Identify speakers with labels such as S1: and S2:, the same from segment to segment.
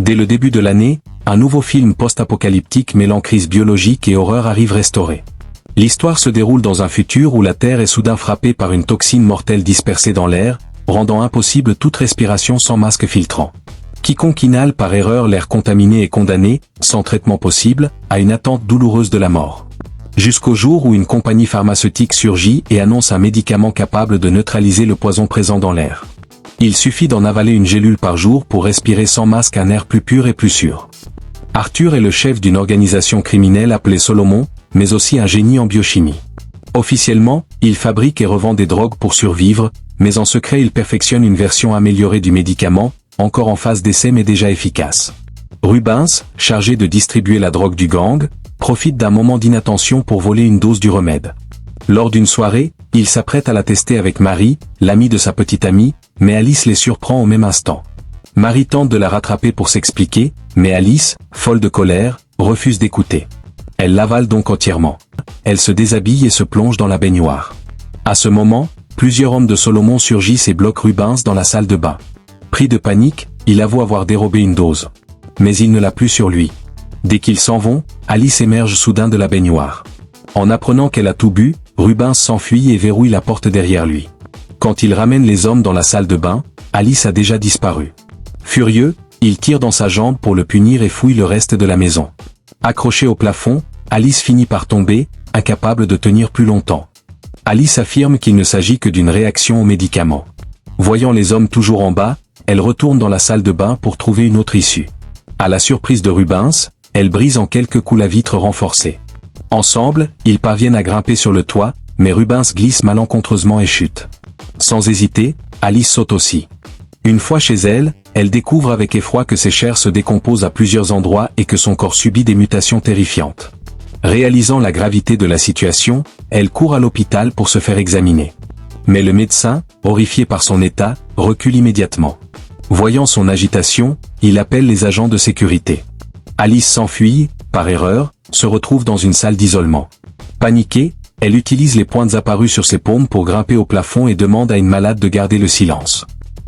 S1: Dès le début de l'année, un nouveau film post-apocalyptique mêlant crise biologique et horreur arrive restauré. L'histoire se déroule dans un futur où la Terre est soudain frappée par une toxine mortelle dispersée dans l'air, rendant impossible toute respiration sans masque filtrant. Quiconque inhale par erreur l'air contaminé est condamné, sans traitement possible, à une attente douloureuse de la mort. Jusqu'au jour où une compagnie pharmaceutique surgit et annonce un médicament capable de neutraliser le poison présent dans l'air. Il suffit d'en avaler une gélule par jour pour respirer sans masque un air plus pur et plus sûr. Arthur est le chef d'une organisation criminelle appelée Solomon, mais aussi un génie en biochimie. Officiellement, il fabrique et revend des drogues pour survivre, mais en secret il perfectionne une version améliorée du médicament, encore en phase d'essai mais déjà efficace. Rubens, chargé de distribuer la drogue du gang, profite d'un moment d'inattention pour voler une dose du remède. Lors d'une soirée, il s'apprête à la tester avec Marie, l'amie de sa petite amie, mais Alice les surprend au même instant. Marie tente de la rattraper pour s'expliquer, mais Alice, folle de colère, refuse d'écouter. Elle l'avale donc entièrement. Elle se déshabille et se plonge dans la baignoire. À ce moment, plusieurs hommes de Solomon surgissent et bloquent Rubens dans la salle de bain. Pris de panique, il avoue avoir dérobé une dose. Mais il ne l'a plus sur lui. Dès qu'ils s'en vont, Alice émerge soudain de la baignoire. En apprenant qu'elle a tout bu, Rubens s'enfuit et verrouille la porte derrière lui. Quand il ramène les hommes dans la salle de bain, Alice a déjà disparu. Furieux, il tire dans sa jambe pour le punir et fouille le reste de la maison. Accrochée au plafond, Alice finit par tomber, incapable de tenir plus longtemps. Alice affirme qu'il ne s'agit que d'une réaction aux médicaments. Voyant les hommes toujours en bas, elle retourne dans la salle de bain pour trouver une autre issue. À la surprise de Rubens, elle brise en quelques coups la vitre renforcée. Ensemble, ils parviennent à grimper sur le toit, mais Rubens glisse malencontreusement et chute. Sans hésiter, Alice saute aussi. Une fois chez elle, elle découvre avec effroi que ses chairs se décomposent à plusieurs endroits et que son corps subit des mutations terrifiantes. Réalisant la gravité de la situation, elle court à l'hôpital pour se faire examiner. Mais le médecin, horrifié par son état, recule immédiatement. Voyant son agitation, il appelle les agents de sécurité. Alice s'enfuit, par erreur, se retrouve dans une salle d'isolement. Paniquée, elle utilise les pointes apparues sur ses paumes pour grimper au plafond et demande à une malade de garder le silence.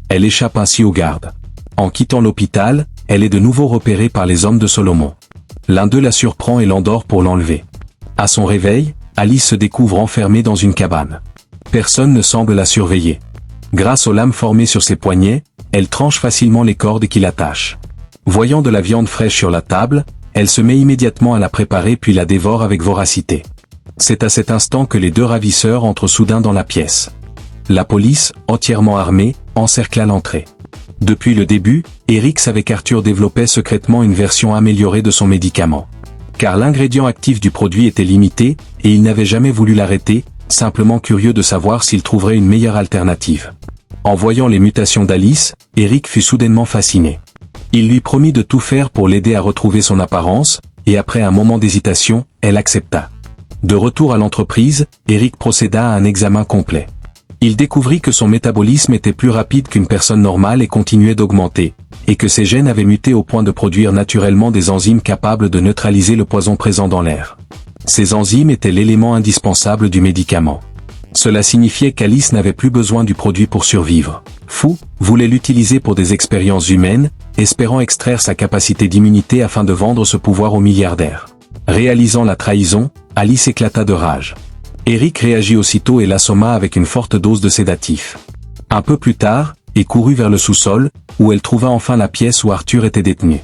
S1: Elle échappe ainsi aux gardes. En quittant l'hôpital, elle est de nouveau repérée par les hommes de Solomon. L'un d'eux la surprend et l'endort pour l'enlever. À son réveil, Alice se découvre enfermée dans une cabane. Personne ne semble la surveiller. Grâce aux lames formées sur ses poignets, elle tranche facilement les cordes qui l'attachent. Voyant de la viande fraîche sur la table, elle se met immédiatement à la préparer puis la dévore avec voracité. C'est à cet instant que les deux ravisseurs entrent soudain dans la pièce. La police, entièrement armée, encercla l'entrée. Depuis le début, Eric savait qu'Arthur développait secrètement une version améliorée de son médicament. Car l'ingrédient actif du produit était limité, et il n'avait jamais voulu l'arrêter, simplement curieux de savoir s'il trouverait une meilleure alternative. En voyant les mutations d'Alice, Eric fut soudainement fasciné. Il lui promit de tout faire pour l'aider à retrouver son apparence, et après un moment d'hésitation, elle accepta. De retour à l'entreprise, Eric procéda à un examen complet. Il découvrit que son métabolisme était plus rapide qu'une personne normale et continuait d'augmenter, et que ses gènes avaient muté au point de produire naturellement des enzymes capables de neutraliser le poison présent dans l'air. Ces enzymes étaient l'élément indispensable du médicament. Cela signifiait qu'Alice n'avait plus besoin du produit pour survivre. Fou, voulait l'utiliser pour des expériences humaines, espérant extraire sa capacité d'immunité afin de vendre ce pouvoir aux milliardaires. Réalisant la trahison, Alice éclata de rage. Eric réagit aussitôt et l'assomma avec une forte dose de sédatif. Un peu plus tard, il courut vers le sous-sol, où elle trouva enfin la pièce où Arthur était détenu.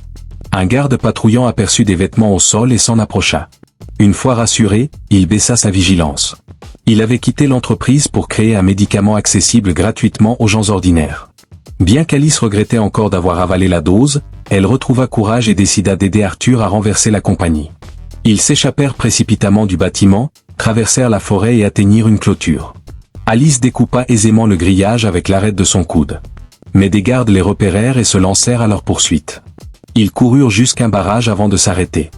S1: Un garde patrouillant aperçut des vêtements au sol et s'en approcha. Une fois rassuré, il baissa sa vigilance. Il avait quitté l'entreprise pour créer un médicament accessible gratuitement aux gens ordinaires. Bien qu'Alice regrettait encore d'avoir avalé la dose, elle retrouva courage et décida d'aider Arthur à renverser la compagnie. Ils s'échappèrent précipitamment du bâtiment, traversèrent la forêt et atteignirent une clôture. Alice découpa aisément le grillage avec l'arête de son coude. Mais des gardes les repérèrent et se lancèrent à leur poursuite. Ils coururent jusqu'à un barrage avant de s'arrêter.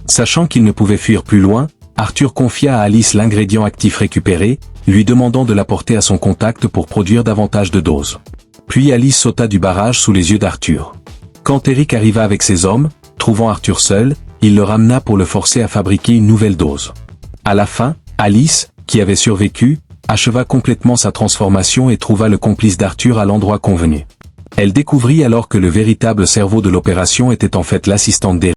S1: Sachant qu'ils ne pouvaient fuir plus loin, Arthur confia à Alice l'ingrédient actif récupéré, lui demandant de l'apporter à son contact pour produire davantage de doses. Puis Alice sauta du barrage sous les yeux d'Arthur. Quand Eric arriva avec ses hommes, trouvant Arthur seul, il le ramena pour le forcer à fabriquer une nouvelle dose. À la fin, Alice, qui avait survécu, acheva complètement sa transformation et trouva le complice d'Arthur à l'endroit convenu. Elle découvrit alors que le véritable cerveau de l'opération était en fait l'assistante d'Eric.